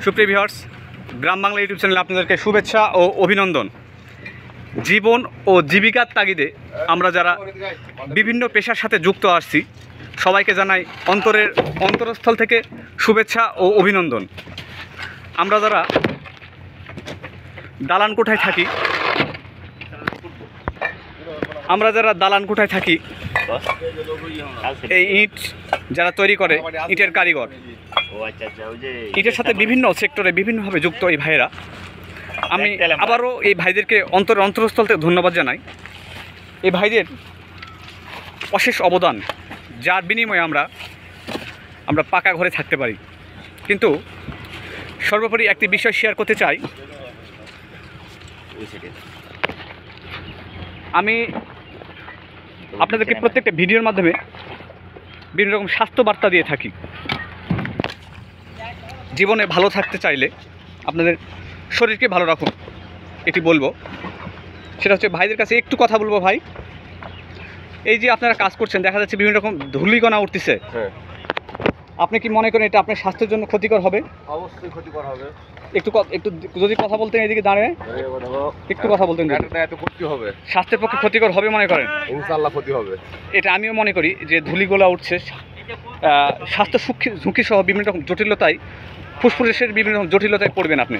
সুপ্রিয় ভিউয়ার্স, গ্রাম বাংলা ইউটিউব চ্যানেলে আপনাদেরকে শুভেচ্ছা ও অভিনন্দন। জীবন ও জীবিকার তাগিদে আমরা যারা বিভিন্ন পেশার সাথে যুক্ত আসছি সবাইকে জানাই অন্তরস্থল থেকে শুভেচ্ছা ও অভিনন্দন। আমরা যারা দালান কোঠায় থাকি এই ইট যারা তৈরি করে, ইটের কারিগর, ইটের সাথে বিভিন্ন সেক্টরে বিভিন্নভাবে যুক্ত এই ভাইয়েরা, আমি আবারও এই ভাইদেরকে অন্তরস্থল থেকে ধন্যবাদ জানাই। এই ভাইদের অশেষ অবদান, যার বিনিময়ে আমরা পাকা ঘরে থাকতে পারি। কিন্তু সর্বোপরি একটি বিষয় শেয়ার করতে চাই। আমি আপনাদেরকে প্রত্যেকটা ভিডিওর মাধ্যমে বিভিন্ন রকম স্বাস্থ্য বার্তা দিয়ে থাকি। জীবনে ভালো থাকতে চাইলে আপনাদের শরীরকে ভালো রাখুন, এটি বলবো। সেটা হচ্ছে ভাইদের কাছে একটু কথা বলবো। ভাই, এই যে আপনারা কাজ করছেন, দেখা যাচ্ছে বিভিন্ন রকম ধূলিকণা উঠতেছে, আপনি কি মনে করেন এটা আপনার স্বাস্থ্যের জন্য ক্ষতিকর হবে? অবশ্যই ক্ষতিকর হবে। একটু যদি কথা বলতেন, এদিকে দাঁড়িয়ে একটু কথা বলতেন। স্বাস্থ্যের পক্ষে ক্ষতিকর হবে মনে করেন? ইনশাআল্লাহ ক্ষতি হবে। এটা আমিও মনে করি যে ধূলিগোলা উঠছে, স্বাস্থ্য ঝুঁকি সহ বিভিন্ন রকম জটিলতায়, ফুসফুসের বিভিন্ন রকম জটিলতায় পড়বেন আপনি।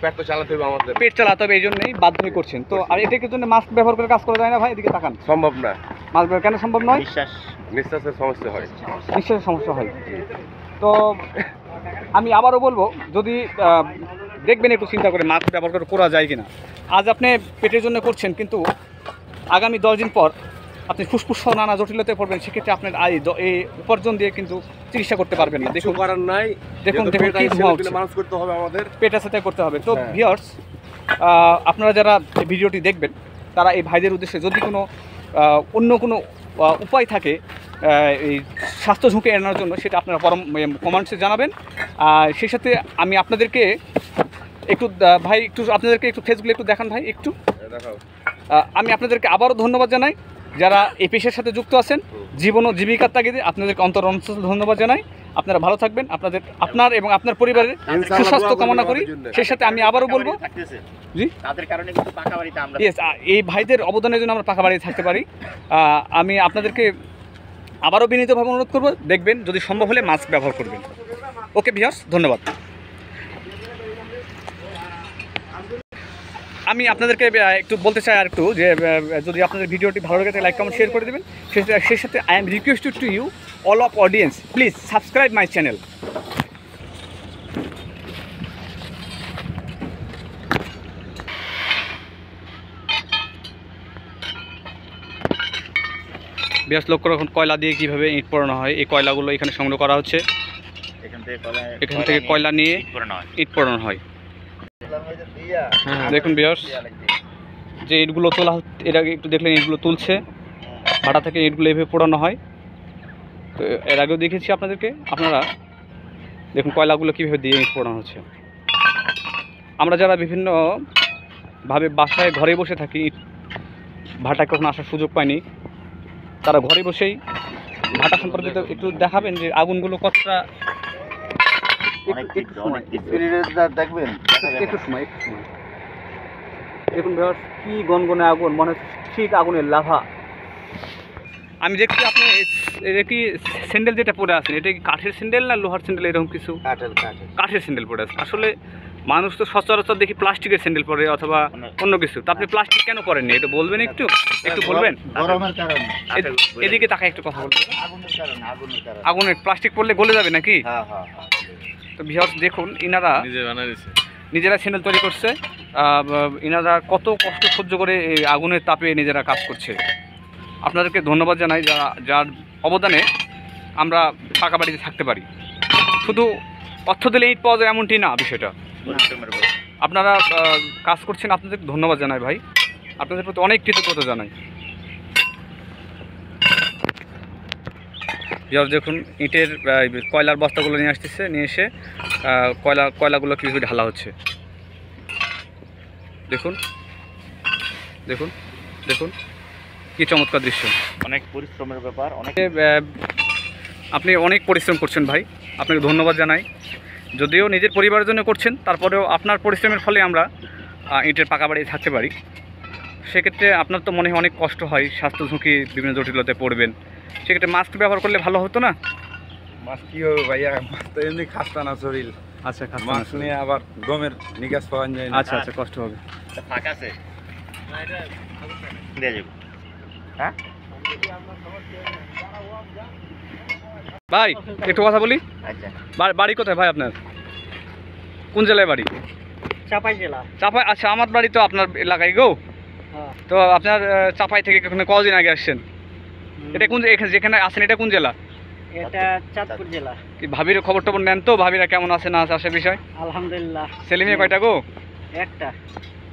পেট তো চালাতে হবে, আমাদের পেট চালাতে হবে, এই জন্যই বাধ্য হয়ে করছেন। তো আর এটার জন্য মাস্ক ব্যবহার করে কাজ করা যায় না ভাই? এদিকে তাকান। সম্ভব না। মাস্ক ব্যবহার কেন সম্ভব নয়? নিঃশ্বাসের সমস্যা হয়। নিঃশ্বাসের সমস্যা হয়। তো আমি আবারও বলবো, যদি দেখবেন একটু চিন্তা করে মাস্ক ব্যবহার করে করা যায় কিনা। আজ আপনি পেটের জন্য করছেন, কিন্তু আগামী 10 দিন পর আপনি ফুসফুস সহ নানা জটিলতায় পড়বেন। সেক্ষেত্রে আপনার এই উপার্জন দিয়ে কিন্তু চিকিৎসা করতে পারবেন না। দেখুন করার নাই, দেখুন কি ধোঁয়া উঠছে, মানুষ করতে হবে, আমাদের পেটা সাথে করতে হবে। তো ভিউয়ার্স, আপনারা যারা এই ভিডিওটি দেখবেন তারা এই ভাইদের উদ্দেশ্যে যদি অন্য কোনো উপায় থাকে এই স্বাস্থ্য ঝুঁকি এড়ানোর জন্য, সেটা আপনারা কমেন্টসে জানাবেন। সেই সাথে আমি আপনাদেরকে একটু আপনাদেরকে একটু ফেসগুলো একটু দেখান ভাই, একটু দেখাও। আমি আপনাদেরকে আবারও ধন্যবাদ জানাই যারা এই পেশার সাথে যুক্ত আছেন। জীবন ও জীবিকার তাগিদে আপনাদেরকে অন্তরস্থল ধন্যবাদ জানাই। আপনারা ভালো থাকবেন, আপনার এবং আপনার পরিবারের সুস্বাস্থ্য কামনা করি। সেই সাথে আমি আবারও বলবো, জি, তাদের কারণে কিন্তু পাকা বাড়িতে আমরা, এই ভাইদের অবদানের জন্য আমরা পাকা বাড়িতে থাকতে পারি। আমি আপনাদেরকে আবারও বিনীতভাবে অনুরোধ করব, দেখবেন যদি সম্ভব হলে মাস্ক ব্যবহার করবেন। ওকে ভিউয়ার্স, ধন্যবাদ। আমি আপনাদেরকে একটু বলতে চাই আর একটু, যে যদি আপনাদের ভিডিওটি ভালো লাগে লাইক কমেন্ট শেয়ার করে দেবেন। সেই সাথে I am requested to you all of audience, please subscribe my channel. বেশ লক্ষ্য রাখুন কয়লা দিয়ে কীভাবে ইট পোড়ানো হয়। এই কয়লাগুলো এখানে সংগ্রহ করা হচ্ছে, এখান থেকে কয়লা নিয়ে ইট পোড়ানো হয়। দেখুন ভিউয়ার্স, যে ইটগুলো তোলা, এর আগে একটু দেখলেন ইটগুলো তুলছে, ভাটা থেকে ইটগুলো এভাবে পোড়ানো হয়। তো এর আগেও দেখেছি আপনাদেরকে, আপনারা দেখুন কয়লাগুলো কীভাবে দিয়ে ইট পোড়ানো হচ্ছে। আমরা যারা বিভিন্নভাবে বাসায় ঘরে বসে থাকি, ভাটায় কখনো আসার সুযোগ পাইনি, তারা ঘরে বসেই ভাটা সম্পর্কে একটু দেখাবেন যে আগুনগুলো কতটা, দেখবেন একটু সময় দেখুন ভিউয়ার্স, কি গনগনে আগুন, মনে হচ্ছে ঠিক আগুনের লাভা। আমি দেখছি আপনি এটা কি স্যান্ডেল যেটা পরে আছেন, এটা কি কাঠের স্যান্ডেল না লোহার স্যান্ডেল? এরকম কিছু কাঠের স্যান্ডেল পরে আছে। আসলে মানুষ তো সচরাচর দেখি প্লাস্টিকের স্যান্ডেল পরে অথবা অন্য কিছু। তো আপনি প্লাস্টিক কেন পরেননি, এটা বলবেন একটু বলবেন? এদিকে তাকায় একটু কথা বলবেন। আগুনের প্লাস্টিক পরলে গলে যাবে নাকি? তো ভিউয়ার্স দেখুন, ইনারা নিজেরা স্যান্ডেল তৈরি করছে। ইনারা কত কষ্ট সহ্য করে এই আগুনের তাপে নিজেরা কাজ করছে। আপনাদেরকে ধন্যবাদ জানাই, যার অবদানে আমরা পাকা বাড়িতে থাকতে পারি। শুধু অর্থ দিলে ইট পাওয়া যায় এমনটি না বিষয়টা। আপনারা কাজ করছেন, আপনাদেরকে ধন্যবাদ জানাই ভাই, আপনাদের প্রতি অনেক কৃতজ্ঞতা জানাই। দেখুন ইটের কয়লার বস্তাগুলো নিয়ে আসতেছে, নিয়ে এসে কয়লাগুলো কীভাবে ঢালা হচ্ছে। দেখুন দেখুন দেখুন কি চমৎকার দৃশ্য। অনেক পরিশ্রমের ব্যাপার। আপনি অনেক পরিশ্রম করছেন ভাই, আপনাকে ধন্যবাদ জানাই। যদিও নিজের পরিবারের জন্য করছেন, তারপরেও আপনার পরিশ্রমের ফলে আমরা ইটের পাকা বাড়ি থাকতে পারি। সেক্ষেত্রে আপনার তো মনে হয় অনেক কষ্ট হয়, স্বাস্থ্য ঝুঁকি, বিভিন্ন জটিলতায় পড়বেন। সেক্ষেত্রে মাস্ক ব্যবহার করলে ভালো হতো না? মাছ কি হবে ভাইয়া, মাছ তো এমনি খাস্তা না শরীর, আচ্ছা, মাছ নিয়ে আবার দমের নিকাশ পাওয়া যায় না। আচ্ছা আচ্ছা, কষ্ট হবে। ফাঁকা আছে দিয়ে যাবো। হ্যাঁ ভাই একটু কথা বলি। আচ্ছা, বাড়ি কোথায় ভাই আপনার? কোন জেলায় বাড়ি? চাপাই জেলা। চাপাই? আচ্ছা, আমার বাড়ি তো আপনার এলাকায় গো। হ্যাঁ। তো আপনার চাপাই থেকে কদিন আগে আসছেন? এটা কোন, এখানে যেখানে আছেন এটা কোন জেলা? এটা চাঁদপুর জেলা। কি ভাবির খবর টবর নেন তো? ভাবিরা কেমন আছে না আছে আসে বিষয়? আলহামদুলিল্লাহ। ছেলে মেয়ে কয়টা গো? একটা।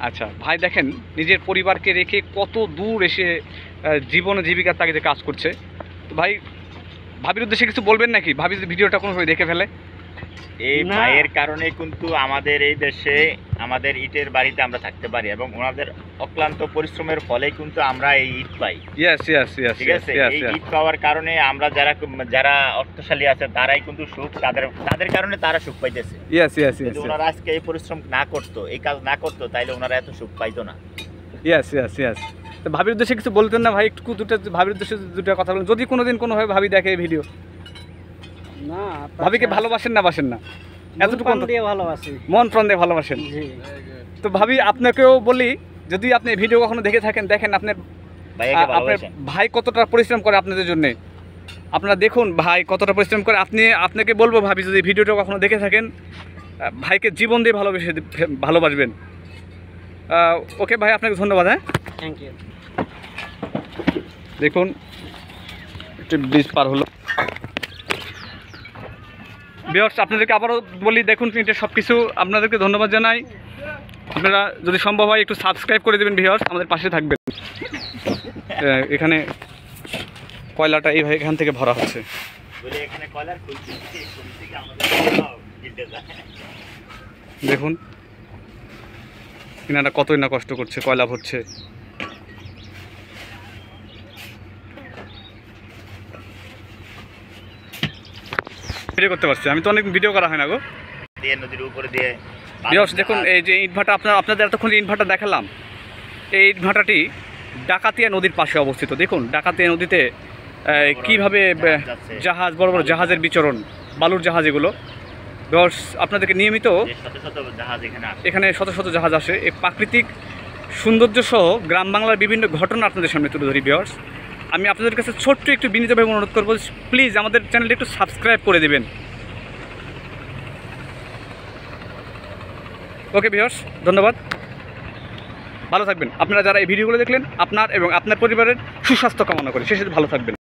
আচ্ছা ভাই, দেখেন নিজের পরিবারকে রেখে কত দূর এসে জীবন জীবিকার তাগিদে কাজ করছে। তো ভাই, ভাবির উদ্দেশ্যে কিছু বলবেন নাকি? ভাবি যদি ভিডিওটা কোনোভাবে দেখে ফেলে? এই না। ভাইয়ের কারণে কিন্তু আমাদের এই দেশে আমাদের ইটের বাড়িতে আমরা থাকতে পারি এবং ওনাদের অক্লান্ত পরিশ্রমের ফলে কিন্তু আমরা এই ইট পাই। ইয়েস ইয়েস ইয়েস ঠিক আছে, এই ইট পাওয়ার কারণে আমরা যারা অর্থশালী আছে তারাই কিন্তু সুখ, তাদের কারণে তারা সুখ পাইতেছে। ইয়েস ইয়েস যদি ওনারা আজকে এই পরিশ্রম না করতো, এই কাজ না করতো, তাইলে ওনারা এত সুখ পাইতো না। Yes yes yes. তো ভাবির উদ্দেশ্যে কিছু বলতেন না ভাই? একটু দুটো ভাবির উদ্দেশ্যে দুটো কথা বলেন, যদি কোনোদিন কোনোভাবে ভাবি দেখে এই ভিডিও। না, ভাবিকে ভালোবাসেন না বাসেন না? এতটুকু মন দিয়ে ভালোবাসি। মন প্রাণ দিয়ে ভালোবাসেন। জি। তো ভাবি, আপনাকেও বলি, যদি আপনি ভিডিও কখনো দেখে থাকেন, দেখেন আপনার ভাইয়াকে আপনার ভালোবাসেন। ভাই কতটা পরিশ্রম করে আপনাদের জন্য। আপনারা দেখুন ভাই কতটা পরিশ্রম করে। আপনাকে বলবো ভাবি, যদি ভিডিওটা কখনো দেখে থাকেন, ভাইকে জীবন দিয়ে ভালোবাসবেন। ওকে ভাই, আপনাকে ধন্যবাদ। হ্যাঁ, থ্যাংক ইউ। দেখুন একটু ব্রিজ পার হলো। ভিউয়ার্স, আপনাদেরকে আবারও বলি, দেখুন এটা সব কিছু আপনাদেরকে ধন্যবাদ জানাই। আপনারা যদি সম্ভব হয় একটু সাবস্ক্রাইব করে দেবেন ভিউয়ার্স, আমাদের পাশে থাকবেন। এখানে কয়লাটা এইভাবে এখান থেকে ভরা হচ্ছে। বলে এখানে কয়লার খুলছি থেকে আমাদের ইটে যায়। দেখুন এনারা কতই না কষ্ট করছে, কয়লা ভরছে। ভিডিও করতে পারছি, আমি তো অনেক ভিডিও করা হয় না গো। দিয়ে নদীর উপরে দিয়ে ভিউয়ার্স দেখুন, এই যে ইটভাটা আপনাদের এতক্ষণ যে ইটভাটা দেখালাম, এই ইটভাটাটি ডাকাতিয়া নদীর পাশে অবস্থিত। দেখুন ডাকাতিয়া নদীতে কিভাবে জাহাজ, বড় বড় জাহাজের বিচরণ, বালুর জাহাজ এগুলো। ভিউয়ার্স, আপনাদেরকে নিয়মিত শত শত জাহাজ এখানে আসে। এখানে শত শত জাহাজ আসে। এই প্রাকৃতিক সৌন্দর্য সহ গ্রাম বাংলার বিভিন্ন ঘটনা আপনাদের সামনে তুলে ধরি। ভিউয়ার্স, আমি আপনাদের কাছে ছোট্ট একটু বিনীতভাবে অনুরোধ করবো, প্লিজ আমাদের চ্যানেলটি একটু সাবস্ক্রাইব করে দেবেন। ওকে ভিউয়ার্স, ধন্যবাদ, ভালো থাকবেন। আপনারা যারা এই ভিডিওগুলো দেখলেন, আপনার এবং আপনার পরিবারের সুস্বাস্থ্য কামনা করি। শেষে ভালো থাকবেন।